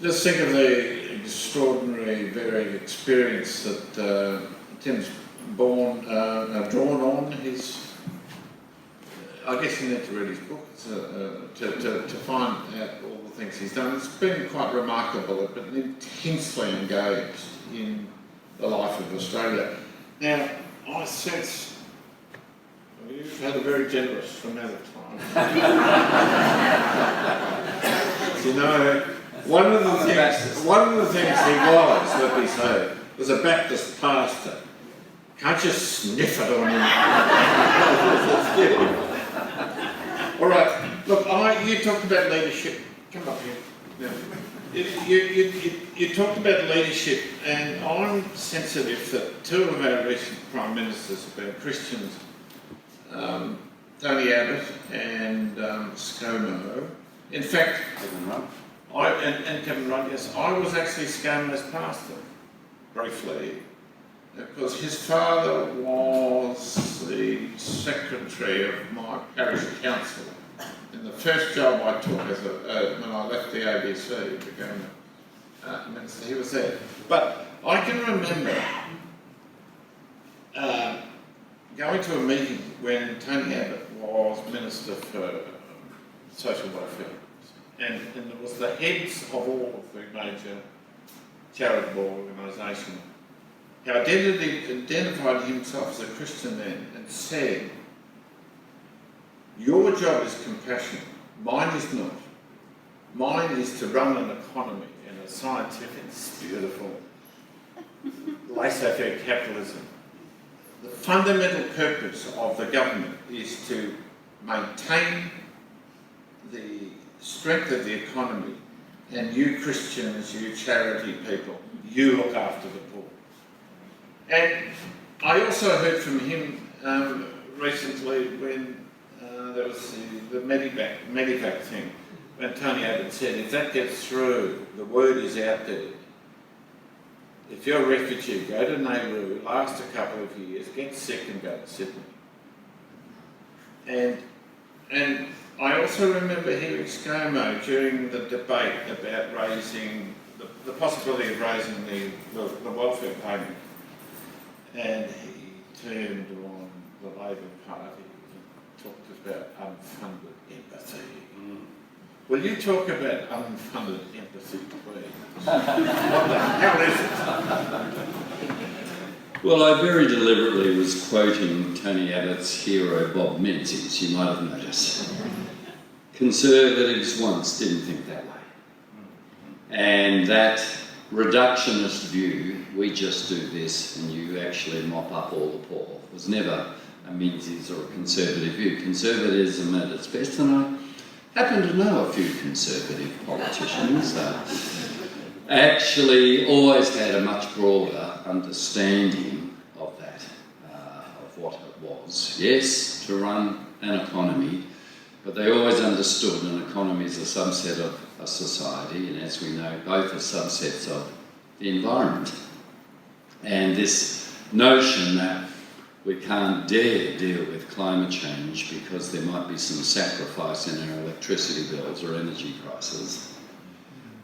Just think of the extraordinary, varied experience that Tim's drawn on. His, I guess you need to read his book to find out all the things he's done. It's been quite remarkable, but intensely engaged in the life of Australia. Now, I sense you've had a very generous amount of time. You know, one of the things he was, let me say, was a Baptist pastor. Can't you sniff it on him? All right, look, you talked about leadership. Come up here. Yeah. You talked about leadership, and I'm sensitive that two of our recent Prime Ministers have been Christians, Tony Abbott and ScoMo. In fact, Kevin Rudd. And Kevin Rudd, yes. I was actually ScoMo's pastor, briefly, because his father was the secretary of my parish council. And the first job I took as when I left the ABC, became a minister, he was there. But I can remember going to a meeting when Tony Abbott was Minister for Social Welfare. And there was the heads of all of the major charitable organisations. He identified himself as a Christian then and said, your job is compassion, mine is not. Mine is to run an economy in a scientific, beautiful, laissez-faire capitalism. The fundamental purpose of the government is to maintain the strength of the economy, and you Christians, you charity people, you look after the poor. And I also heard from him recently when there was the Medivac thing, when Tony Abbott said, if that gets through, the word is out there. If you're a refugee, go to Nauru, last a couple of years, get sick and go to Sydney. And I also remember hearing ScoMo during the debate about raising, the possibility of raising the welfare payment. And he turned on the Labor Party and talked about unfunded empathy. Will you talk about unfunded empathy, please? What the hell is it? Well, I very deliberately was quoting Tony Abbott's hero, Bob Menzies, you might have noticed. Conservatives once didn't think that way. And that reductionist view, we just do this and you actually mop up all the poor, was never a Menzies or a conservative view. Conservatism at its best, and I happen to know a few conservative politicians, actually always had a much broader understanding of that, of what it was. Yes, to run an economy, but they always understood an economy is a subset of a society, and as we know, both are subsets of the environment. And this notion that we can't dare deal with climate change because there might be some sacrifice in our electricity bills or energy prices.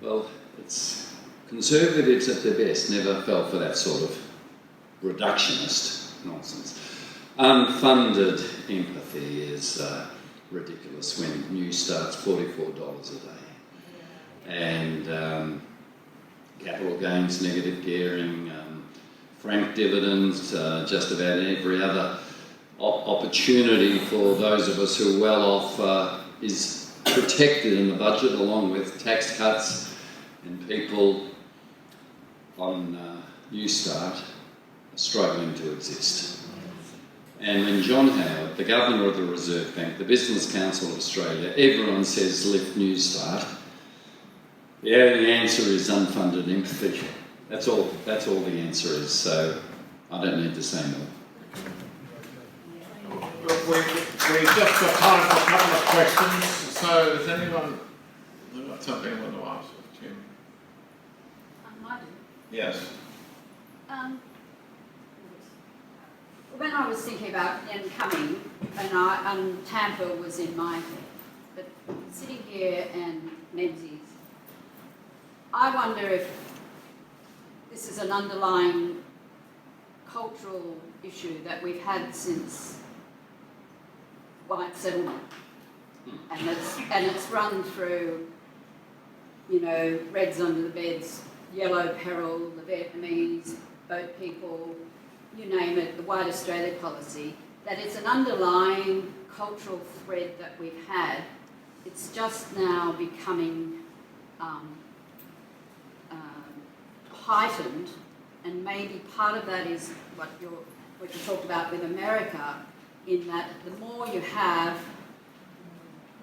Well, it's conservatives at their best never fell for that sort of reductionist nonsense. Unfunded empathy is ridiculous when news starts $44 a day. And capital gains, negative gearing, frank dividends, just about every other opportunity for those of us who are well off is protected in the budget, along with tax cuts, and people on New Start are struggling to exist. And when John Howard, the Governor of the Reserve Bank, the Business Council of Australia, everyone says lift New Start, the only answer is unfunded empathy. That's all the answer is, so I don't need to say more. We just got time for a couple of questions, so has anyone got something they want to ask Tim? I do. Yes. When I was thinking about coming, and Tampa was in my head, but sitting here and Menzies, I wonder if this is an underlying cultural issue that we've had since white settlement, and it's run through, you know, Reds under the beds, yellow peril, the Vietnamese, boat people, you name it, the White Australia policy, that it's an underlying cultural thread that we've had. It's just now becoming heightened, and maybe part of that is what you talked about with America, in that the more you have,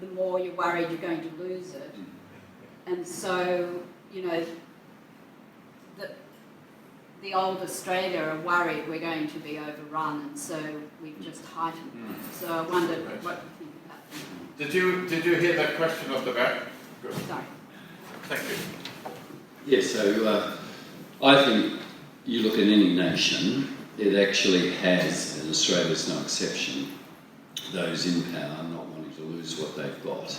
the more you're worried you're going to lose it. And so, you know, the old Australia are worried we're going to be overrun, and so we've just heightened that. So I wondered what you think about that. Did you hear that question off the back? Good. Sorry. Thank you. Yeah, so I think you look at any nation, it actually has, and Australia's no exception, those in power not wanting to lose what they've got.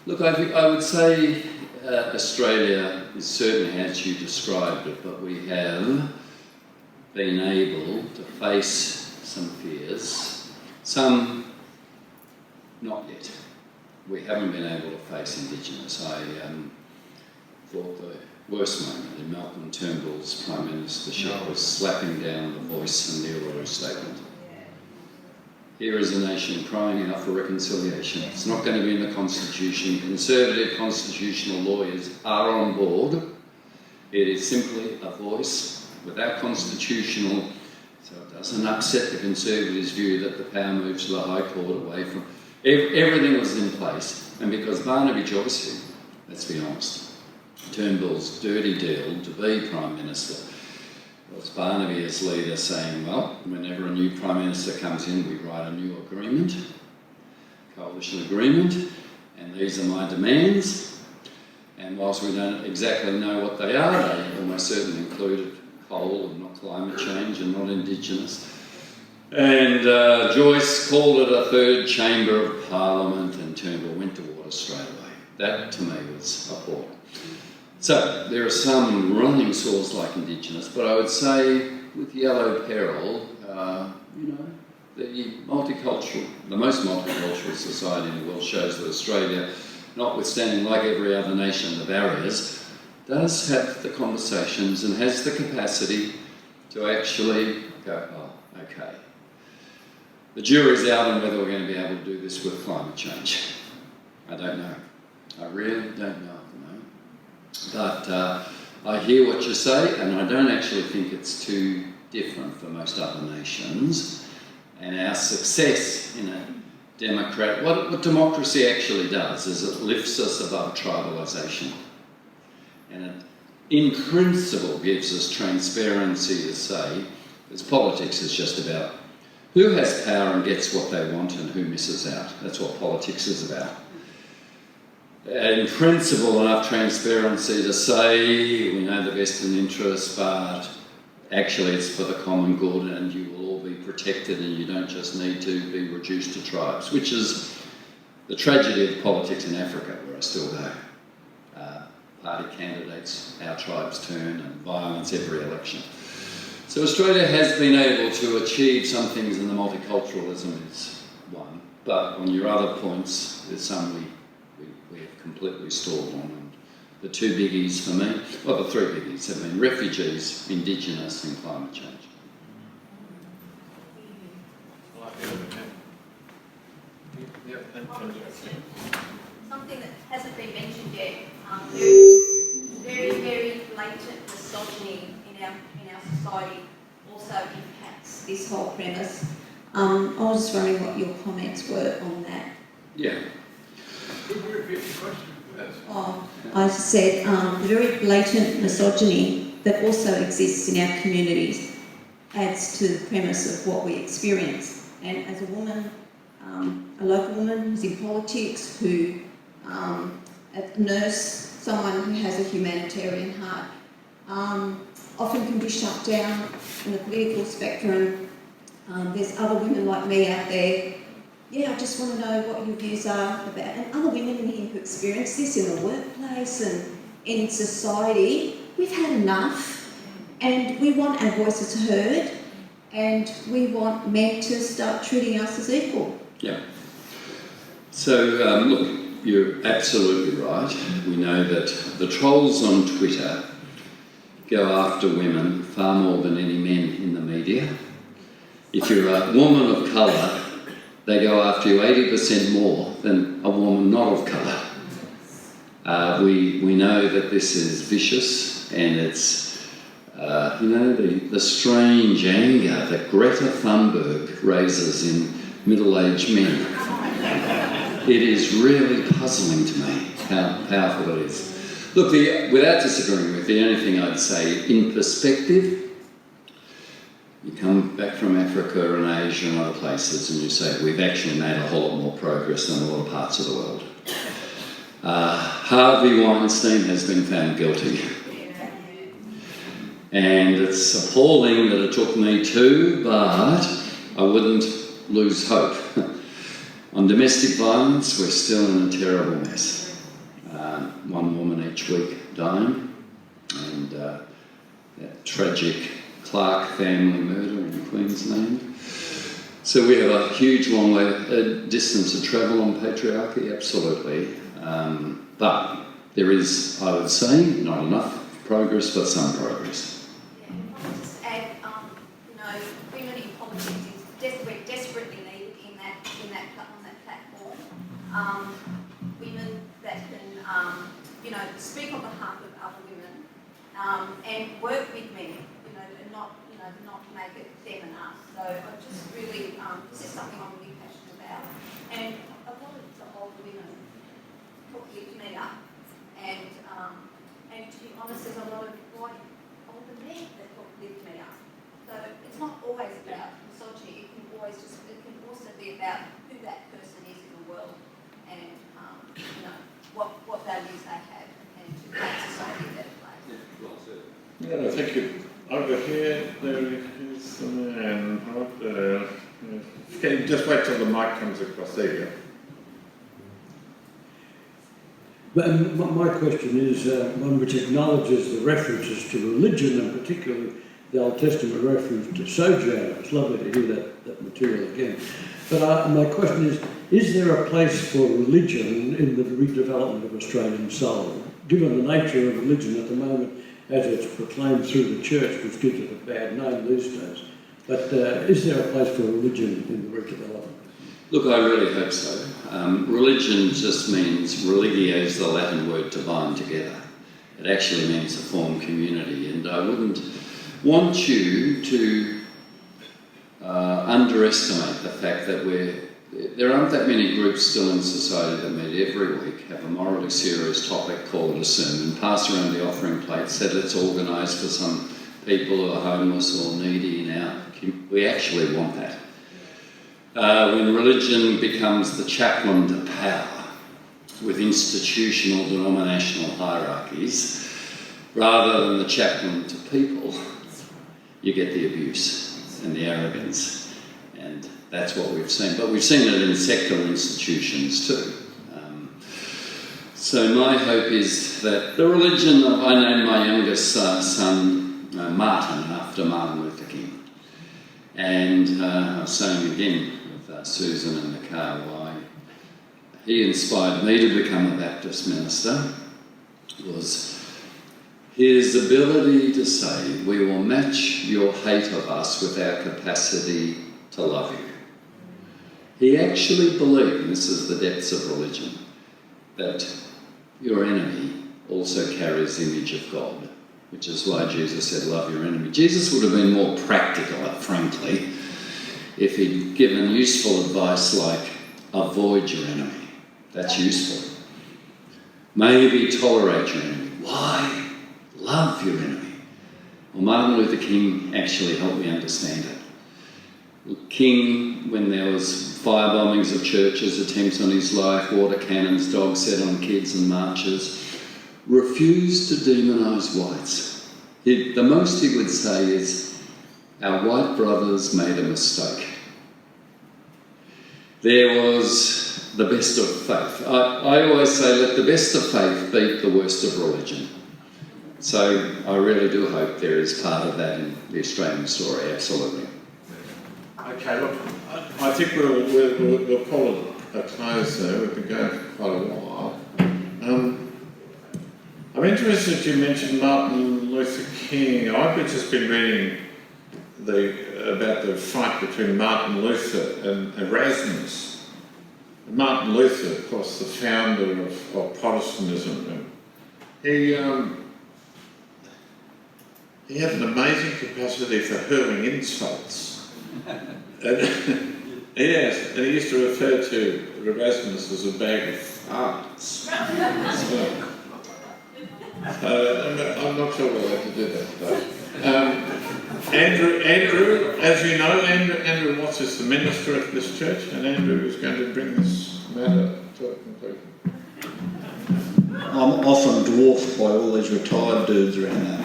Look, I would say Australia is certainly as you described it, but we have been able to face some fears, some not yet. We haven't been able to face Indigenous. I thought the worst moment in Malcolm Turnbull's Prime Ministership was slapping down the Voice and the Uluru Statement. Here is a nation crying out for reconciliation. It's not going to be in the Constitution. Conservative constitutional lawyers are on board. It is simply a voice without constitutional, so it doesn't upset the Conservatives' view that the power moves to the High Court away from... Everything was in place. And because Barnaby Joyce, let's be honest, Turnbull's dirty deal to be Prime Minister was Barnaby as leader saying, well, whenever a new Prime Minister comes in, we write a new agreement, coalition agreement, and these are my demands. And whilst we don't exactly know what they are, they almost certainly included coal and not climate change and not Indigenous. And Joyce called it a third chamber of Parliament, and Turnbull went to water straight away. That, to me, was appalling. So, there are some running sores like Indigenous, but I would say with yellow peril, you know, the most multicultural society in the world shows that Australia, notwithstanding like every other nation the barriers, does have the conversations and has the capacity to actually go, oh, okay. The jury's out on whether we're going to be able to do this with climate change. I don't know. I really don't know. But I hear what you say, and I don't actually think it's too different for most other nations. And our success in a democrat, what democracy actually does is it lifts us above tribalisation. And it, in principle, gives us transparency to say, because politics is just about who has power and gets what they want and who misses out. That's what politics is about. In principle, enough transparency to say we know the vested interest, but actually it's for the common good and you will all be protected and you don't just need to be reduced to tribes, which is the tragedy of politics in Africa, where I still go. Party candidates, our tribes turn, and violence every election. So Australia has been able to achieve some things, and the multiculturalism is one, but on your other points, there's some we have completely stalled on. And the two biggies for me, well, the three biggies have been refugees, Indigenous and climate change. Something that hasn't been mentioned yet, very blatant misogyny in our society also impacts this whole premise. I was just wondering what your comments were on that. Yeah. I said the very blatant misogyny that also exists in our communities adds to the premise of what we experience. And as a woman, a local woman who's in politics, who a nurse, someone who has a humanitarian heart, often can be shut down in the political spectrum. There's other women like me out there. Yeah, I just want to know what your views are about, and other women in here who experience this in the workplace and in society, we've had enough, and we want our voices heard, and we want men to start treating us as equal. Yeah. So, look, you're absolutely right. We know that the trolls on Twitter go after women far more than any men in the media. If you're a woman of colour, they go after you 80% more than a woman not of colour. We know that this is vicious, and it's, the strange anger that Greta Thunberg raises in middle-aged men. It is really puzzling to me how powerful it is. Look, without disagreeing with the only thing I'd say, in perspective, you come back from Africa and Asia and other places and you say, we've actually made a whole lot more progress than a lot of parts of the world. Harvey Weinstein has been found guilty. And it's appalling that it took me too, but I wouldn't lose hope. On domestic violence, we're still in a terrible mess. One woman each week dying, and that tragic Clark family murder in Queensland. So we have a huge long distance to travel on patriarchy, absolutely. But there is, I would say, not enough progress, but some progress. Yeah, if I could just add, women in politics we're desperately needed on that platform. Women that can, speak on behalf of other women and work with men, and not make it them and us. So I just really, this is something I'm really passionate about. And a lot of the older women lift me up, and to be honest, there's a lot of quite older men that lift me up. So it's not always about misogyny. It can also be about who that person is in the world, and what values they have, and to make society a better place. Yeah, thank you. Over here, there is the man. Can you just wait till the mic comes across? There you go. But my question is one which acknowledges the references to religion, and particularly the Old Testament reference to sojourn. It's lovely to hear that material again. But my question is there a place for religion in the redevelopment of Australian soul, given the nature of religion at the moment as it's proclaimed through the church, which gives it a bad name these days? But is there a place for religion in the redevelopment? Look, I really hope so. Religion just means religio is the Latin word to bind together. It actually means to form community, and I wouldn't want you to underestimate the fact that there aren't that many groups still in society that meet every week, have a morally serious topic, call it a sermon, pass around the offering plate, said let's organise for some people who are homeless or needy in our community. We actually want that. When religion becomes the chaplain to power with institutional denominational hierarchies, rather than the chaplain to people, you get the abuse and the arrogance, and that's what we've seen. But we've seen it in secular institutions too. So my hope is that the religion of, I named my youngest son Martin after Martin Luther King, and I was saying again with Susan in the car why he inspired me to become a Baptist minister was his ability to say, we will match your hate of us with our capacity to love you. He actually believed, and this is the depths of religion, that your enemy also carries the image of God, which is why Jesus said, love your enemy. Jesus would have been more practical, frankly, if he'd given useful advice like, avoid your enemy. That's useful. Maybe tolerate your enemy. Why? Love your enemy. Well, Martin Luther King actually helped me understand it. King, when there was fire bombings of churches, attempts on his life, water cannons, dogs set on kids and marches, refused to demonise whites. The most he would say is, our white brothers made a mistake. There was the best of faith. I always say, let the best of faith beat the worst of religion. So I really do hope there is part of that in the Australian story, absolutely. Okay, look, I think we'll call it a close there. We've been going for quite a while. I'm interested you mentioned Martin Luther King. I've just been reading about the fight between Martin Luther and Erasmus. Martin Luther, of course, the founder of Protestantism, and he had an amazing capacity for hurling insults. Yes, and he used to refer to Erasmus as a bag of farts. I'm not sure whether to do that, though. Andrew, as you know, Andrew Watts is the minister of this church, and Andrew is going to bring this matter to a conclusion. I'm often dwarfed by all these retired dudes around there.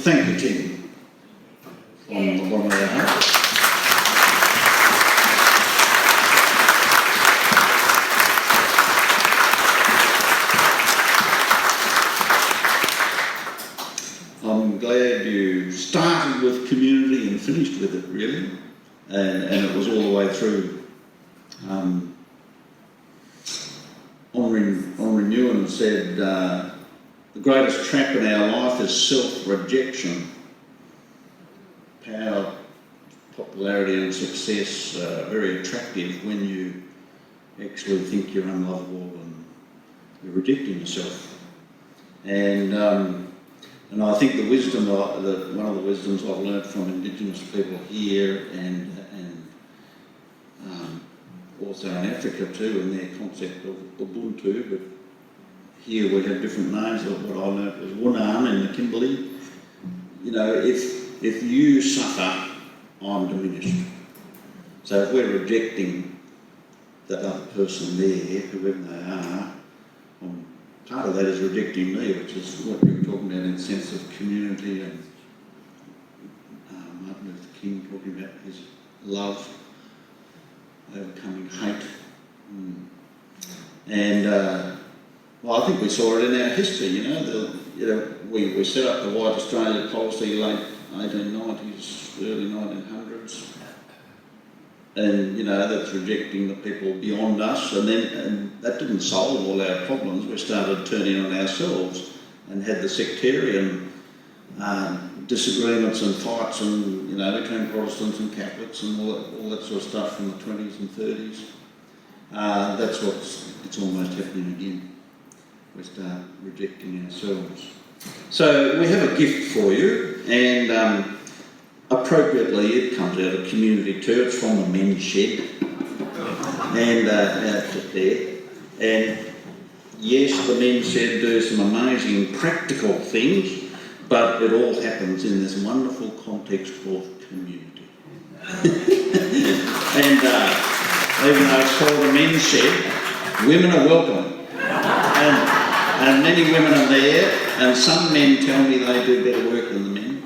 Thank you, Tim, from the bottom of our heart. I'm glad you started with community and finished with it, really, and it was all the way through. Henri Nguyen said, the greatest trap in our life is self-rejection. Power, popularity and success are very attractive when you actually think you're unlovable and you're rejecting yourself. And I think the wisdom, one of the wisdoms I've learnt from Indigenous people here and also in Africa too, and their concept of Ubuntu, but here we have different names. What I learnt was Wunan in the Kimberley. You know, if you suffer, I'm diminished. So if we're rejecting that other person there, whoever they are, part of that is rejecting me, which is what you were talking about in the sense of community, and Martin Luther King talking about his love, overcoming hate. And well, I think we saw it in our history, we set up the White Australia policy late 1890s, early 1900s. And, that's rejecting the people beyond us. And that didn't solve all our problems. We started turning on ourselves and had the sectarian disagreements and fights and, between Protestants and Catholics and all that sort of stuff from the 20s and 30s. It's almost happening again. We start rejecting ourselves. So we have a gift for you, and appropriately it comes out of community church from the men's shed and out there. And yes, the men's shed do some amazing practical things, but it all happens in this wonderful context called community. And even though it's called the men's shed, women are welcome. And many women are there, and some men tell me they do better work than the men.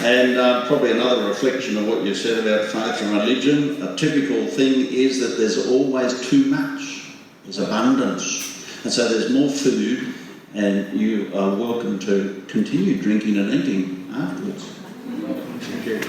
And probably another reflection of what you said about faith and religion, a typical thing is that there's always too much, there's abundance. And so there's more food, and you are welcome to continue drinking and eating afterwards. Thank you.